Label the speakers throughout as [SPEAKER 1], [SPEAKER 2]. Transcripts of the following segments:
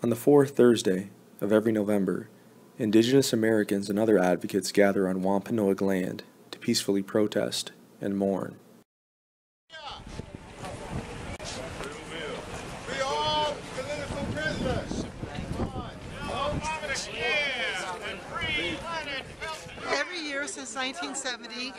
[SPEAKER 1] On the fourth Thursday of every November, Indigenous Americans and other advocates gather on Wampanoag land to peacefully protest and mourn.
[SPEAKER 2] Every year since 1970,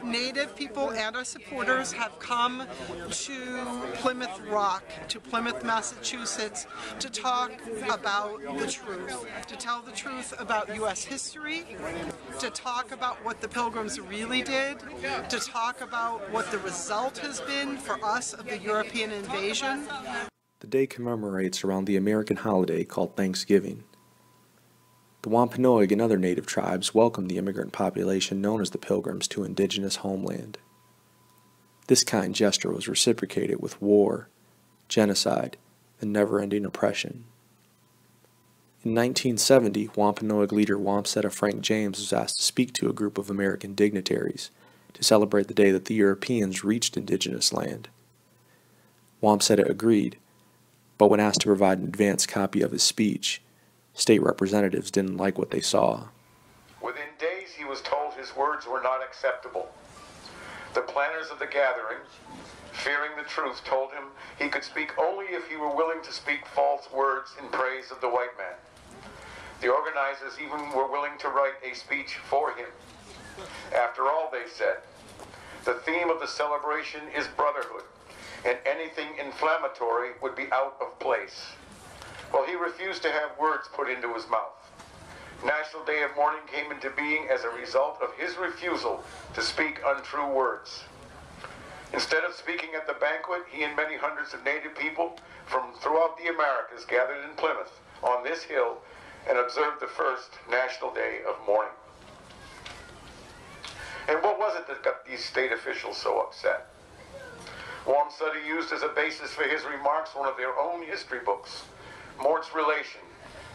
[SPEAKER 2] Native people and our supporters have come to Plymouth Rock, to Plymouth, Massachusetts, to talk about the truth, to tell the truth about U.S. history, to talk about what the Pilgrims really did, to talk about what the result has been for us of the European invasion.
[SPEAKER 1] The day commemorates around the American holiday called Thanksgiving. The Wampanoag and other native tribes welcomed the immigrant population known as the Pilgrims to indigenous homeland. This kind gesture was reciprocated with war, genocide, and never-ending oppression. In 1970, Wampanoag leader Wamsutta Frank James was asked to speak to a group of American dignitaries to celebrate the day that the Europeans reached indigenous land. Wamsutta agreed, but when asked to provide an advance copy of his speech, state representatives didn't like what they saw.
[SPEAKER 3] Within days he was told his words were not acceptable. The planners of the gathering, fearing the truth, told him he could speak only if he were willing to speak false words in praise of the white man. The organizers even were willing to write a speech for him. After all, they said, the theme of the celebration is brotherhood, and anything inflammatory would be out of place. Well, he refused to have words put into his mouth. National Day of Mourning came into being as a result of his refusal to speak untrue words. Instead of speaking at the banquet, he and many hundreds of Native people from throughout the Americas gathered in Plymouth on this hill and observed the first National Day of Mourning. And what was it that got these state officials so upset? Wamsutta used as a basis for his remarks one of their own history books, Mort's Relation,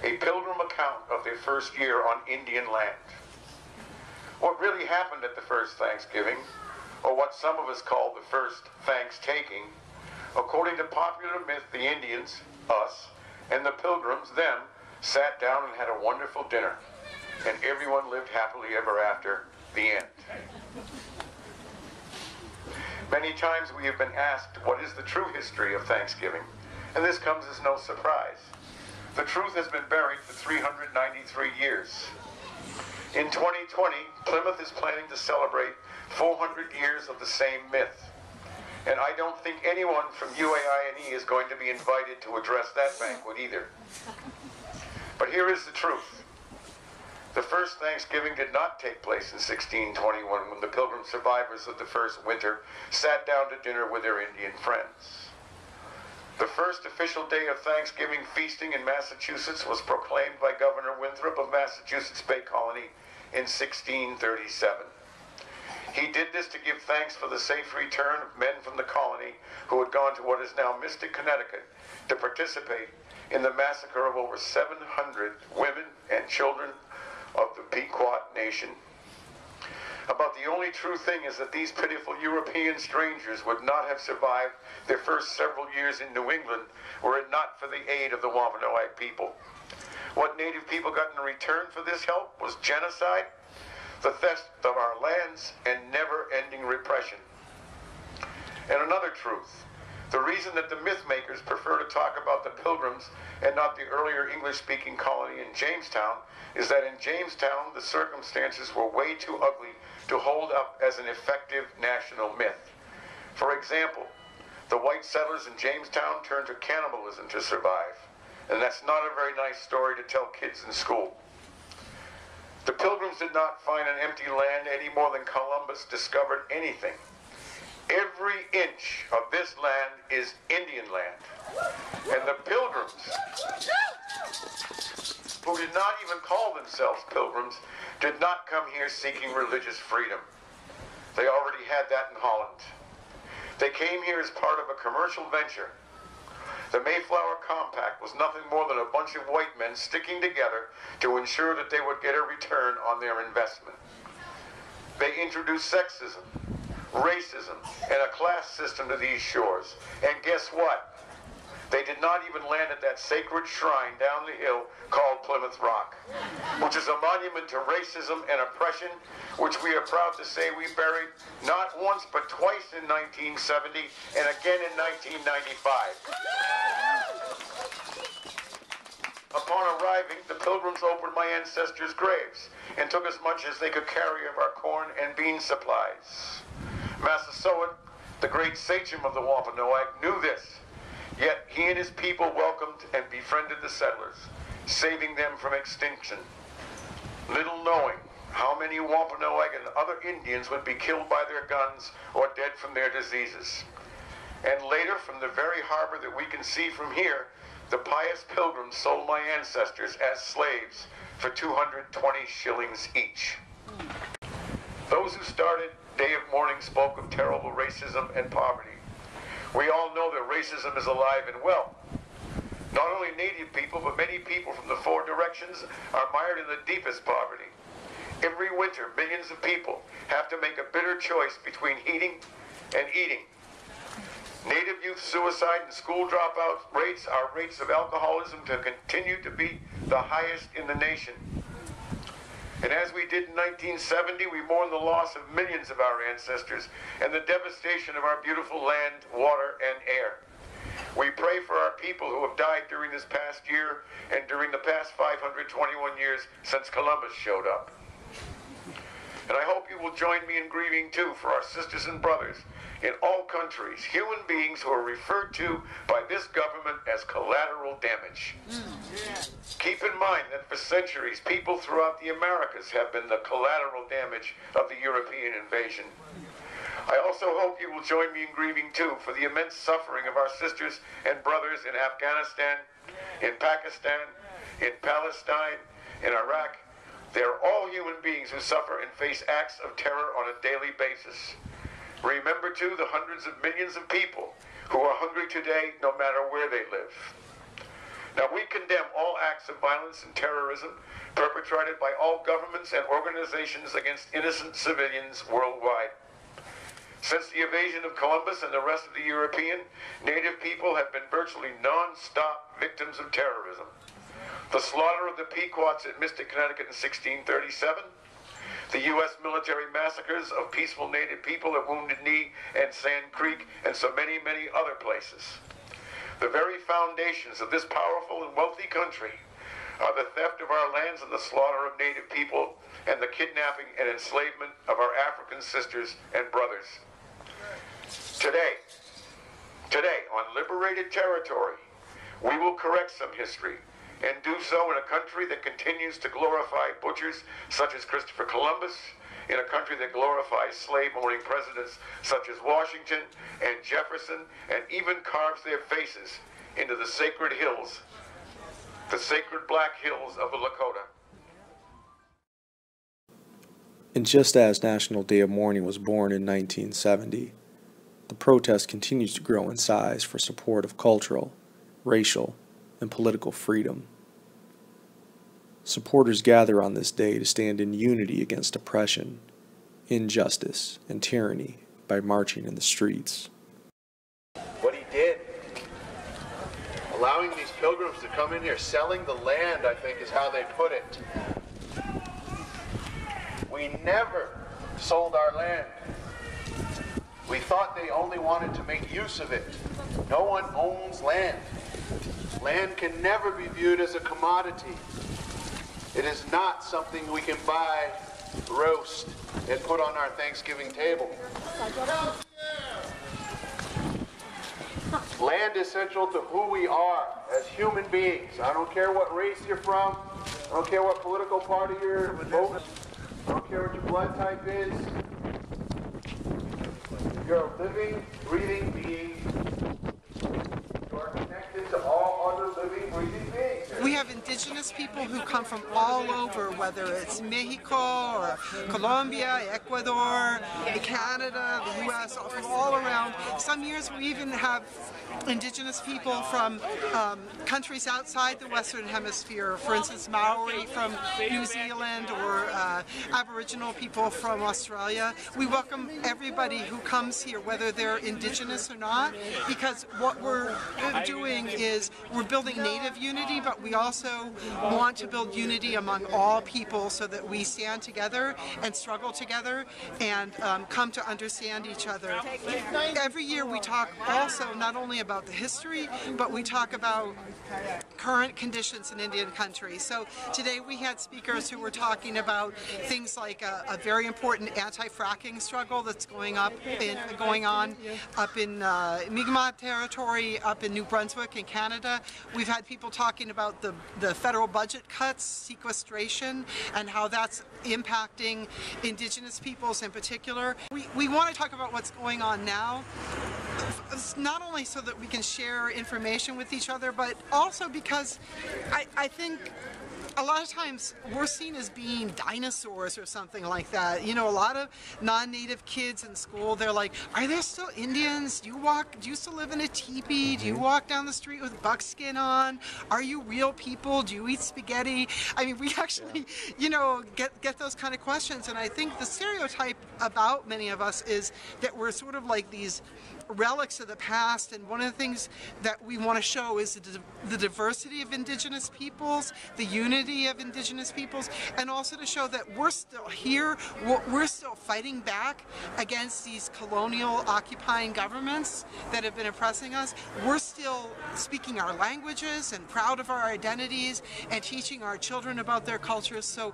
[SPEAKER 3] a Pilgrim account of their first year on Indian land. What really happened at the first Thanksgiving, or what some of us call the first Thanks-taking, according to popular myth, the Indians, us, and the Pilgrims, them, sat down and had a wonderful dinner, and everyone lived happily ever after, the end. Many times we have been asked what is the true history of Thanksgiving, and this comes as no surprise. The truth has been buried for 393 years. In 2020, Plymouth is planning to celebrate 400 years of the same myth. And I don't think anyone from UAI&E is going to be invited to address that banquet either. But here is the truth. The first Thanksgiving did not take place in 1621 when the Pilgrim survivors of the first winter sat down to dinner with their Indian friends. The first official day of Thanksgiving feasting in Massachusetts was proclaimed by Governor Winthrop of Massachusetts Bay Colony in 1637. He did this to give thanks for the safe return of men from the colony who had gone to what is now Mystic, Connecticut, to participate in the massacre of over 700 women and children of the Pequot Nation. About the only true thing is that these pitiful European strangers would not have survived their first several years in New England were it not for the aid of the Wampanoag people. What Native people got in return for this help was genocide, the theft of our lands, and never-ending repression. And another truth, the reason that the myth makers prefer to talk about the Pilgrims and not the earlier English-speaking colony in Jamestown is that in Jamestown the circumstances were way too ugly to hold up as an effective national myth. For example, the white settlers in Jamestown turned to cannibalism to survive, and that's not a very nice story to tell kids in school. The Pilgrims did not find an empty land any more than Columbus discovered anything. Every inch of this land is Indian land, and the Pilgrims, who did not even call themselves Pilgrims, did not come here seeking religious freedom. They already had that in Holland. They came here as part of a commercial venture. The Mayflower Compact was nothing more than a bunch of white men sticking together to ensure that they would get a return on their investment. They introduced sexism, racism, and a class system to these shores. And guess what? They did not even land at that sacred shrine down the hill called Plymouth Rock, which is a monument to racism and oppression, which we are proud to say we buried not once but twice in 1970 and again in 1995. Upon arriving, the Pilgrims opened my ancestors' graves and took as much as they could carry of our corn and bean supplies. Massasoit, the great sachem of the Wampanoag, knew this, yet he and his people welcomed and befriended the settlers, saving them from extinction, little knowing how many Wampanoag and other Indians would be killed by their guns or dead from their diseases. And later, from the very harbor that we can see from here, the pious Pilgrims sold my ancestors as slaves for 220 shillings each. Those who started Day of Mourning spoke of terrible racism and poverty. We all know that racism is alive and well. Not only Native people, but many people from the four directions are mired in the deepest poverty. Every winter, millions of people have to make a bitter choice between heating and eating. Native youth suicide and school dropout rates are rates of alcoholism to continue to be the highest in the nation. And as we did in 1970, we mourn the loss of millions of our ancestors and the devastation of our beautiful land, water, and air. We pray for our people who have died during this past year and during the past 521 years since Columbus showed up. And I hope you will join me in grieving too for our sisters and brothers in all countries, human beings who are referred to by this government as collateral damage. Keep in mind that for centuries, people throughout the Americas have been the collateral damage of the European invasion. I also hope you will join me in grieving too for the immense suffering of our sisters and brothers in Afghanistan, in Pakistan, in Palestine, in Iraq. They are all human beings who suffer and face acts of terror on a daily basis. Remember, too, the hundreds of millions of people who are hungry today, no matter where they live. Now, we condemn all acts of violence and terrorism perpetrated by all governments and organizations against innocent civilians worldwide. Since the invasion of Columbus and the rest of the European, Native people have been virtually non-stop victims of terrorism. The slaughter of the Pequots at Mystic, Connecticut in 1637, the U.S. military massacres of peaceful Native people at Wounded Knee and Sand Creek, and so many, many other places. The very foundations of this powerful and wealthy country are the theft of our lands and the slaughter of Native people and the kidnapping and enslavement of our African sisters and brothers. Today, on liberated territory, we will correct some history and do so in a country that continues to glorify butchers such as Christopher Columbus, in a country that glorifies slave-owning presidents such as Washington and Jefferson, and even carves their faces into the sacred hills, the sacred black hills of the Lakota.
[SPEAKER 1] And just as National Day of Mourning was born in 1970, the protest continues to grow in size for support of cultural, racial, and political freedom. Supporters gather on this day to stand in unity against oppression, injustice, and tyranny by marching in the streets.
[SPEAKER 4] What he did, allowing these pilgrims to come in here, selling the land, I think is how they put it. We never sold our land. We thought they only wanted to make use of it. No one owns land. Land can never be viewed as a commodity. It is not something we can buy, roast, and put on our Thanksgiving table. Land is central to who we are as human beings. I don't care what race you're from. I don't care what political party you're voting. I don't care what your blood type is. You're a living, breathing being. You are connected to all other living, breathing beings.
[SPEAKER 2] We have indigenous people who come from all over, whether it's Mexico or Colombia, Ecuador, Canada, the U.S., from all around. Some years we even have indigenous people from countries outside the Western Hemisphere, for instance Maori from New Zealand or Aboriginal people from Australia. We welcome everybody who comes here, whether they're indigenous or not, because what we're doing is we're building native unity, but we also want to build unity among all people so that we stand together and struggle together and come to understand each other. Every year we talk also not only about the history, but we talk about current conditions in Indian country. So today we had speakers who were talking about things like a very important anti-fracking struggle that's going on up in Mi'kmaq territory, up in New Brunswick in Canada. We've had people talking about the federal budget cuts, sequestration, and how that's impacting indigenous peoples in particular. We want to talk about what's going on now, not only so that we can share information with each other, but also because I think a lot of times we're seen as being dinosaurs or something like that. You know, a lot of non-native kids in school, they're like, are there still Indians? Do you still live in a teepee? Do you walk down the street with buckskin on? Are you real people? Do you eat spaghetti? I mean, we actually, you know, get those kind of questions. And I think the stereotype about many of us is that we're sort of like these relics of the past, and one of the things that we want to show is the diversity of indigenous peoples, the unity of indigenous peoples, and also to show that we're still here, we're still fighting back against these colonial occupying governments that have been oppressing us. We're still speaking our languages and proud of our identities and teaching our children about their cultures. So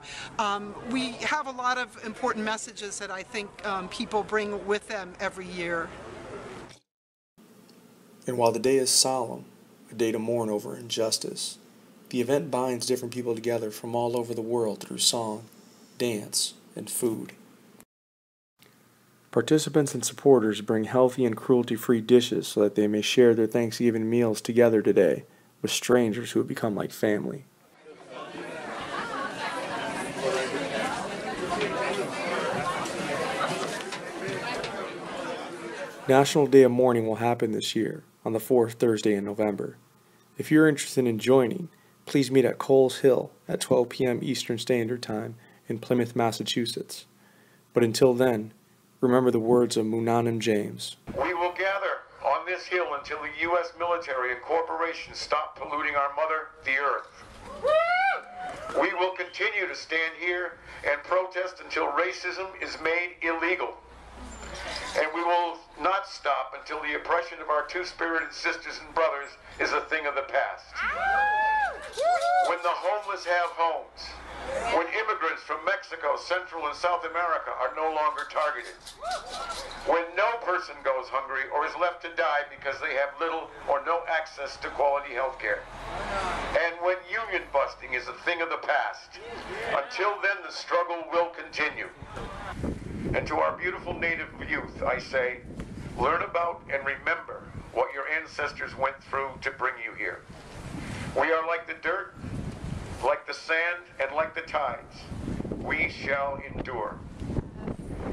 [SPEAKER 2] we have a lot of important messages that I think people bring with them every year.
[SPEAKER 1] And while the day is solemn, a day to mourn over injustice, the event binds different people together from all over the world through song, dance, and food. Participants and supporters bring healthy and cruelty-free dishes so that they may share their Thanksgiving meals together today with strangers who have become like family. National Day of Mourning will happen this year on the fourth Thursday in November. If you're interested in joining, please meet at Coles Hill at 12 p.m. Eastern Standard Time in Plymouth, Massachusetts. But until then, remember the words of Mourning James.
[SPEAKER 3] We will gather on this hill until the U.S. military and corporations stop polluting our mother, the earth. We will continue to stand here and protest until racism is made illegal. And we will not stop until the oppression of our two-spirited sisters and brothers is a thing of the past. When the homeless have homes, when immigrants from Mexico, Central and South America are no longer targeted, when no person goes hungry or is left to die because they have little or no access to quality health care, and when union busting is a thing of the past. Until then, the struggle will continue. And to our beautiful Native youth, I say, learn about and remember what your ancestors went through to bring you here. We are like the dirt, like the sand, and like the tides. We shall endure.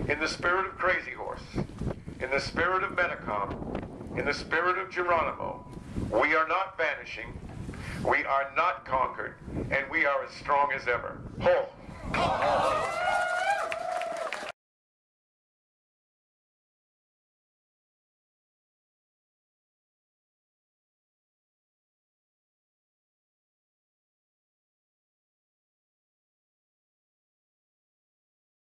[SPEAKER 3] In the spirit of Crazy Horse, in the spirit of Metacom, in the spirit of Geronimo, we are not vanishing, we are not conquered, and we are as strong as ever. Ho!